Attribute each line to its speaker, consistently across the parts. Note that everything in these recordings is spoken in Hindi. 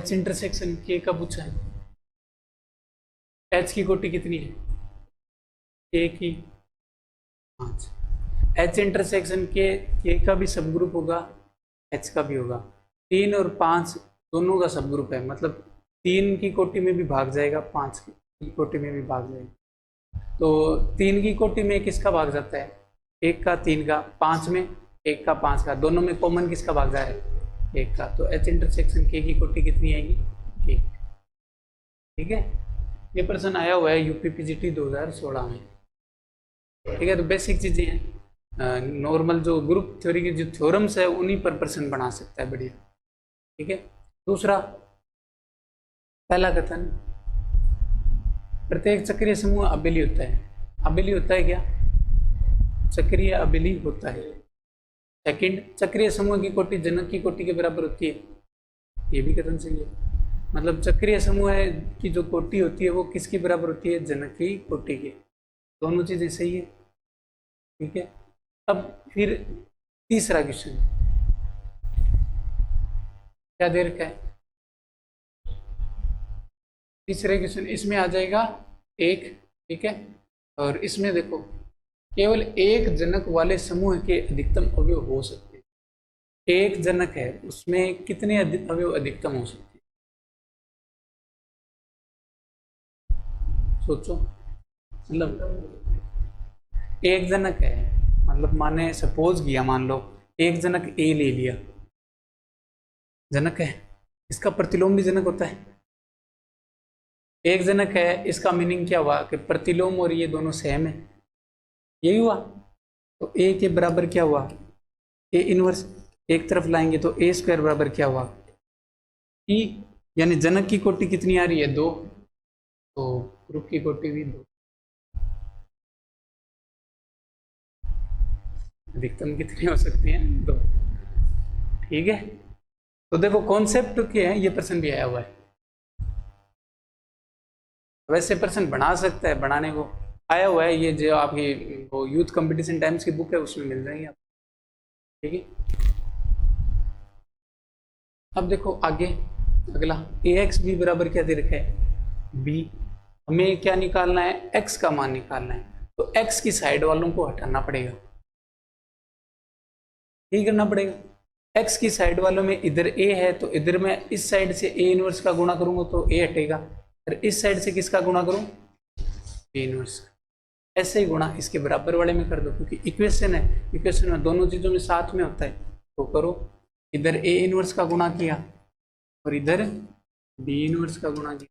Speaker 1: एच इंटरसेक्शन के का पूछा है। एच की कोटि कितनी है? के की 5। एच इंटरसेक्शन के का भी सब ग्रुप होगा, एच का भी होगा। 3 और 5 दोनों का सब ग्रुप है, मतलब 3 की कोटि में भी भाग जाएगा, 5 की कोटि में भी भाग जाएगा। तो 3 की कोटि में किसका भाग जाता है? 1 का, 3 का, 5 में 1 का, 5 का, दोनों में कॉमन किसका भाग जा रहा है? 1 का। तो एच इंटरसेक्शन के की कोटि कितनी आएगी? 1। ठीक है, ये प्रश्न आया हुआ है यूपीपीजीटी 2016 में। ठीक है, तो बेसिक चीजें हैं, नॉर्मल जो ग्रुप थ्योरी की जो थ्योरम्स है उन्हीं पर प्रश्न बना सकता है, बढ़िया। ठीक है, दूसरा, पहला कथन, प्रत्येक चक्रीय समूह अबिली होता है। अबिली होता है क्या? चक्रीय अबिली होता है। सेकंड, चक्रीय समूह की कोटि जनक की कोटि के बराबर होती है। ये भी कथन सही है, मतलब चक्रीय समूह की जो कोटि होती है वो किसकी बराबर होती है? जनक की कोटि की। दोनों चीजें सही है। ठीक है, अब फिर तीसरा क्वेश्चन क्या दे रखा है? तीसरे क्वेश्चन इसमें आ जाएगा 1। ठीक है, और इसमें देखो, केवल एक जनक वाले समूह के अधिकतम अवयव हो सकते हैं। एक जनक है, उसमें कितने अवयव अधिकतम हो सकते हैं? सोचो, मतलब एक जनक है, मतलब माने सपोज किया, मान लो एक जनक ए ले लिया, जनक है, इसका प्रतिलोम भी जनक होता है। एक जनक है, इसका मीनिंग क्या हुआ कि प्रतिलोम और ये दोनों सेम है, यही हुआ। तो ए के बराबर क्या हुआ? A inverse. एक तरफ लाएंगे तो ए स्क्वायर बराबर क्या हुआ? ई। यानी जनक की कोटि कितनी आ रही है? 2। तो ग्रुप की कोटि भी 2। अधिकतम कितनी हो सकती है? 2। ठीक है, तो देखो कॉन्सेप्ट के हैं, ये प्रश्न भी आया हुआ है। वैसे प्रश्न बना सकता है, बनाने को आया हुआ है, ये जो आपकी वो यूथ कंपटीशन टाइम्स की बुक है उसमें मिल जाएंगे आप। ठीक है, अब देखो आगे, अगला, ए एक्स बी बराबर क्या दे रखा है? बी। हमें क्या निकालना है? एक्स का मान निकालना है, तो एक्स की साइड वालों को हटाना पड़ेगा। यही करना पड़ेगा। एक्स की साइड वालों में इधर ए है, तो इधर मैं इस साइड से ए इनवर्स का गुणा करूंगा तो ए हटेगा, और इस साइड से किसका गुणा करूं? A inverse. ऐसे ही गुणा इसके बराबर वाले में कर दो, क्योंकि इक्वेशन है, इक्वेशन में दोनों चीजों में साथ में होता है। तो करो, इधर ए इनवर्स का गुणा किया और इधर बी इनवर्स का गुणा किया,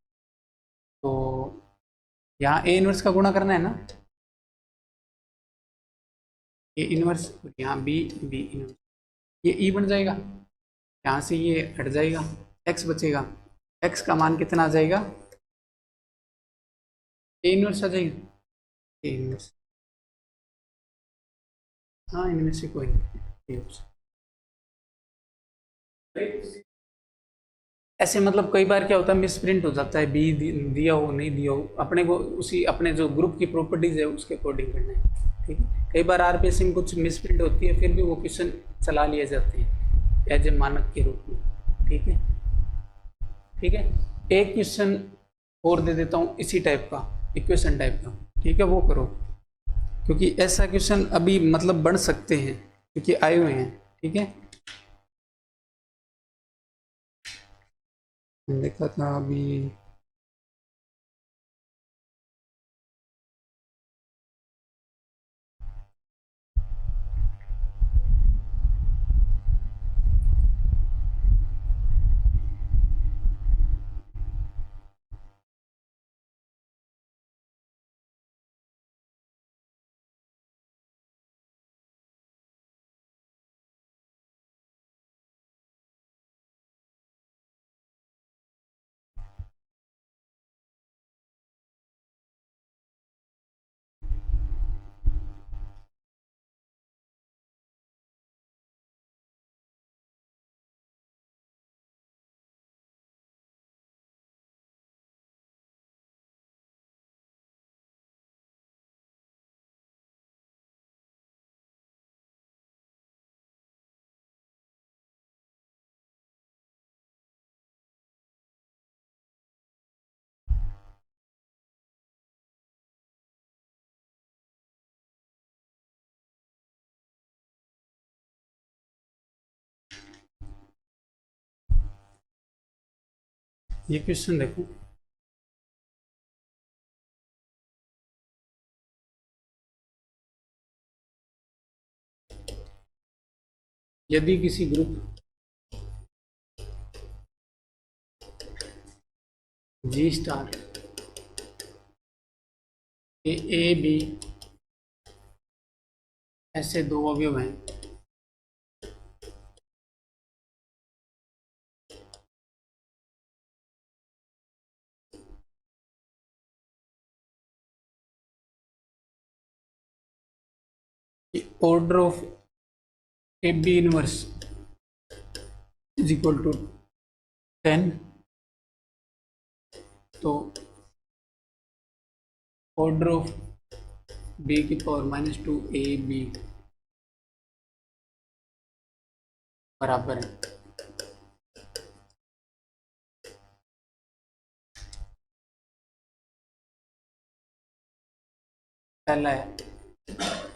Speaker 1: तो यहाँ ए इनवर्स का गुणा करना है ना, ए इनवर्स, और यहाँ बी, बी इनवर्स, ये ई बन जाएगा। यहाँ से ये हट जाएगा, एक्स बचेगा। एक्स का मान कितना आ जाएगा? ए इनवर्स आ जाएगा, ए इनवर्स। हाँ, इनमें से कोई नहीं। ऐसे मतलब कई बार क्या होता है, मिस प्रिंट हो जाता है, बी दिया हो नहीं दिया हो, अपने को उसी अपने जो ग्रुप की प्रॉपर्टीज है उसके अकॉर्डिंग करना है। ठीक है, कई बार आरपीएससी में कुछ मिस प्रिंट होती है, फिर भी वो क्वेश्चन चला लिए जाते हैं एज ए मानक के रूप में। ठीक है, ठीक है, एक क्वेश्चन और दे देता हूँ इसी टाइप का, इक्वेशन टाइप का। ठीक है, वो करो, क्योंकि ऐसा क्वेश्चन अभी मतलब बन सकते हैं, क्योंकि आए हुए हैं। ठीक है, देखा था अभी। ये क्वेश्चन देखो, यदि किसी ग्रुप जी स्टार के ए बी ऐसे दो अवयव हैं, order of A B inverse is equal to 10, तो ऑर्डर ऑफ बी की पावर -2 ए बी बराबर है। पहला है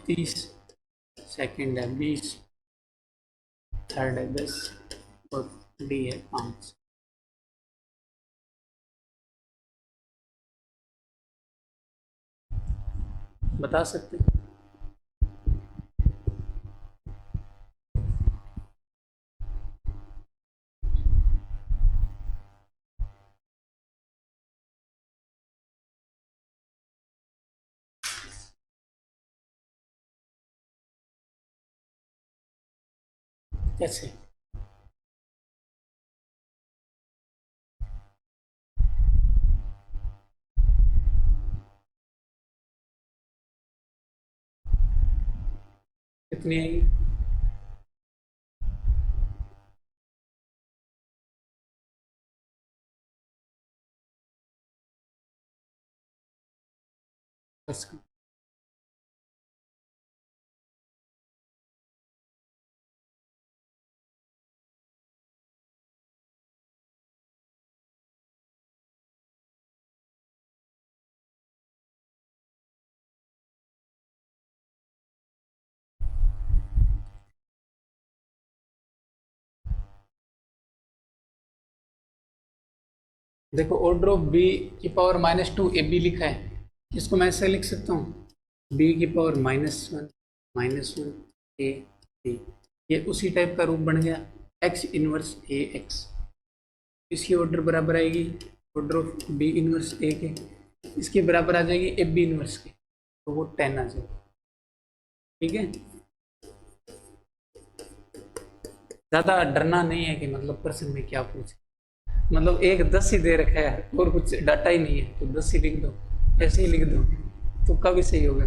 Speaker 1: 30, सेकंड है 20, थर्ड है 10 और डी है 5। बता सकते हैं? कैसे? कितनी आएगी? देखो, ऑर्डर ऑफ बी की पावर -2 ए बी लिखा है, इसको मैं ऐसे लिख सकता हूँ, बी की पावर -1 ए बी। ये उसी टाइप का रूप बन गया, एक्स इनवर्स ए एक्स। इसकी ऑर्डर बराबर आएगी ऑर्डर ऑफ बी इनवर्स ए के, इसके बराबर आ जाएगी ए बी इनवर्स के, तो वो 10 आ जाएगी। ठीक है, ज़्यादा डरना नहीं है कि मतलब प्रश्न में क्या पूछे, मतलब एक 10 ही दे रखा है और कुछ डाटा ही नहीं है, तो 10 ही लिख दो, ऐसे ही लिख दो, तुक्का भी सही होगा।